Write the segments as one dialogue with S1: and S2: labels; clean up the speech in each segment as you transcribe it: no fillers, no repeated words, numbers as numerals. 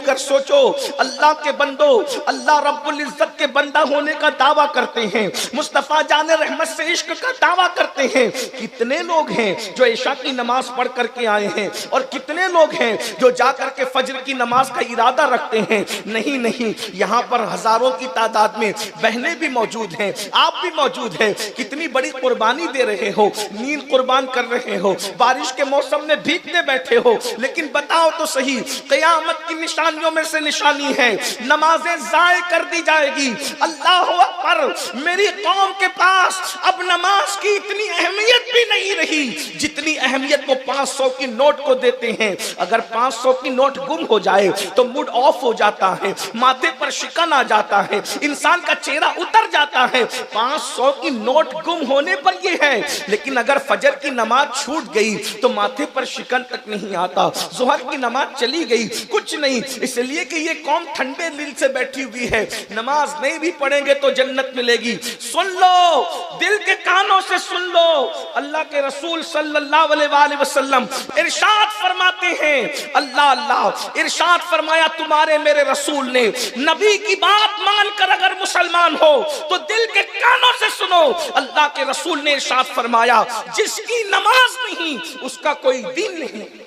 S1: کر سوچو، اللہ کے بندو، اللہ رب العزت کے بندہ ہونے کا دعویٰ کرتے ہیں، مصطفیٰ جان رحمت سے عشق کا دعویٰ کرتے ہیں، کتنے لوگ ہیں جو عشاء کی نماز پڑھ کر کے آئے ہیں، اور کتنے لوگ ہیں جو جا کر کے فجر کی نماز کا ارادہ رکھتے ہیں؟ نہیں نہیں، یہاں پر ہزاروں کی تعداد میں بہنیں بھی موجود ہیں، آپ بھی موجود ہیں، کتنی بڑی قربانی دے رہے ہو، نیند قربان کر رہے ہو، بارش کے موسم میں بھیگتے بیٹھے ہو، لیکن بتاؤ تو صحیح، قیامت کی نشانیوں میں سے نشانی ہے نمازیں ضائع کر دی جائے گی۔ اللہ اکبر، میری قوم کے پاس اب نماز کی اتنی اہمیت بھی نہیں رہی جتنی اہمیت وہ 500 کی نوٹ کو دیتے ہیں۔ اگر 500 کی نوٹ گم ہو جائے تو موڈ آف ہو جاتا ہے، ماتھے پر شکن آ جاتا ہے، انسان کا چہرہ اتر جاتا ہے۔ 500 کی نوٹ گم ہونے پر یہ ہے، لیکن اگر فجر کی نماز چھوٹ گئی تو ماتھے پر شکن تک نہیں آتا، ظہر کی نماز چلی گئی کچھ نہیں، اس لیے کہ یہ قوم ٹھنڈے دل سے بیٹھی ہوئی ہے، نماز نہیں بھی پڑھیں گے تو جنت ملے گی۔ سن لو، دل کے کانوں سے سن لو، اللہ کے رسول صلی اللہ علیہ وآلہ وسلم ارشاد فرماتے ہیں، اللہ ارشاد فرمایا تمہارے میرے رسول نے، نبی کی بات مان کر اگر مسلمان ہو تو دل کے کانوں سے سنو، اللہ کے رسول نے ارشاد فرمایا جس کی نماز نہیں اس کا کوئی دین نہیں،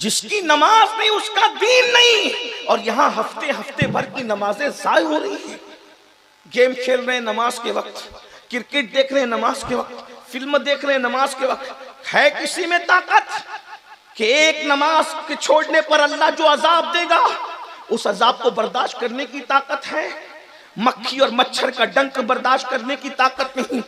S1: جس کی نماز نہیں اس کا دین نہیں۔ اور یہاں ہفتے بھر کی نمازیں ضائع ہو رہی ہیں، گیم کھیل رہے ہیں نماز کے وقت، کرکٹ دیکھ رہے ہیں نماز کے وقت، فلم دیکھ رہے ہیں نماز کے وقت۔ ہے کسی میں طاقت کہ ایک نماز کے چھوڑنے پر اللہ جو عذاب دے گا اس عذاب کو برداشت کرنے کی طاقت ہے؟ مکھی اور مچھر کا ڈنک برداشت کرنے کی طاقت نہیں،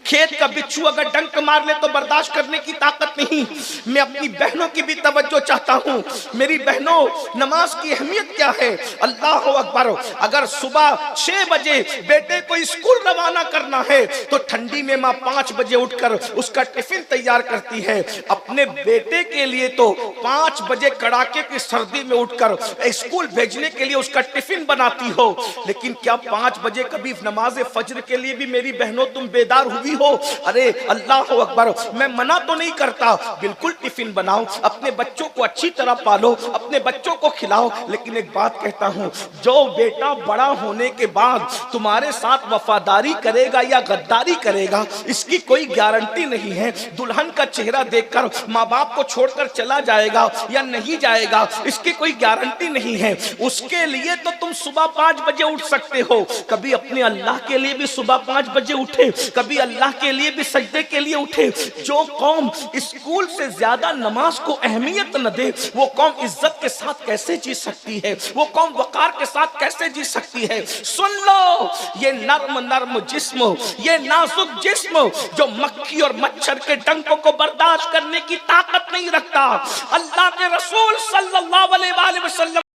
S1: کھیت کا بچھو اگر ڈنک مار لے تو برداشت کرنے کی طاقت نہیں۔ میں اپنی بہنوں کی بھی توجہ چاہتا ہوں، میری بہنوں، نماز کی اہمیت کیا ہے؟ اللہ اکبر، اگر صبح 6 بجے بیٹے کو اسکول روانہ کرنا ہے تو ٹھنڈی میں ماں 5 بجے اٹھ کر اس کا ٹفن تیار کرتی ہے۔ اپنے بیٹے کے لیے تو 5 بجے کڑاکے کی سردی میں اٹھ کر اسکول بھیجنے کے لیے اس کا ٹفن بناتی ہو، لیکن کیا 5 بجے کبھی نماز فجر کے لیے بھی میری بہنوں تم بیدار ہوئی ہو؟ ارے اللہ اکبر، میں منع تو نہیں کرتا، بالکل ٹفن بناؤ، اپنے بچوں کو اچھی طرح پالو، اپنے بچوں کو کھلاؤ، لیکن ایک بات کہتا ہوں، جو بیٹا بڑا ہونے کے بعد تمہارے ساتھ وفاداری کرے گا یا غداری کرے گا اس کی کوئی گارنٹی نہیں ہے۔ دلہن کا چہرہ دیکھ کر ماں باپ کو چھوڑ کر چلا جائے گا یا نہیں جائے گا اس کی کوئی گارنٹی نہیں ہے۔ اس کے لیے تو تم صبح 5 بجے اٹھ سکتے ہو، کبھی اپنے اللہ کے لیے بھی صبح 5 بجے اٹھے، کبھی اللہ کے لیے بھی سجدے کے لیے اٹھے۔ جو قوم اسکول سے زیادہ نماز کو اہمیت نہ دے وہ قوم عزت کے ساتھ کیسے جی سکتی ہے؟ وہ قوم وقار کے ساتھ کیسے جی سکتی ہے؟ سن لو، یہ نرم جسم، یہ نازک جسم جو مکھی اور مچھر کے ڈنکوں کو برداشت کرنے کی طاقت نہیں رکھتا، اللہ کے رسول صلی اللہ علیہ وآلہ وسلم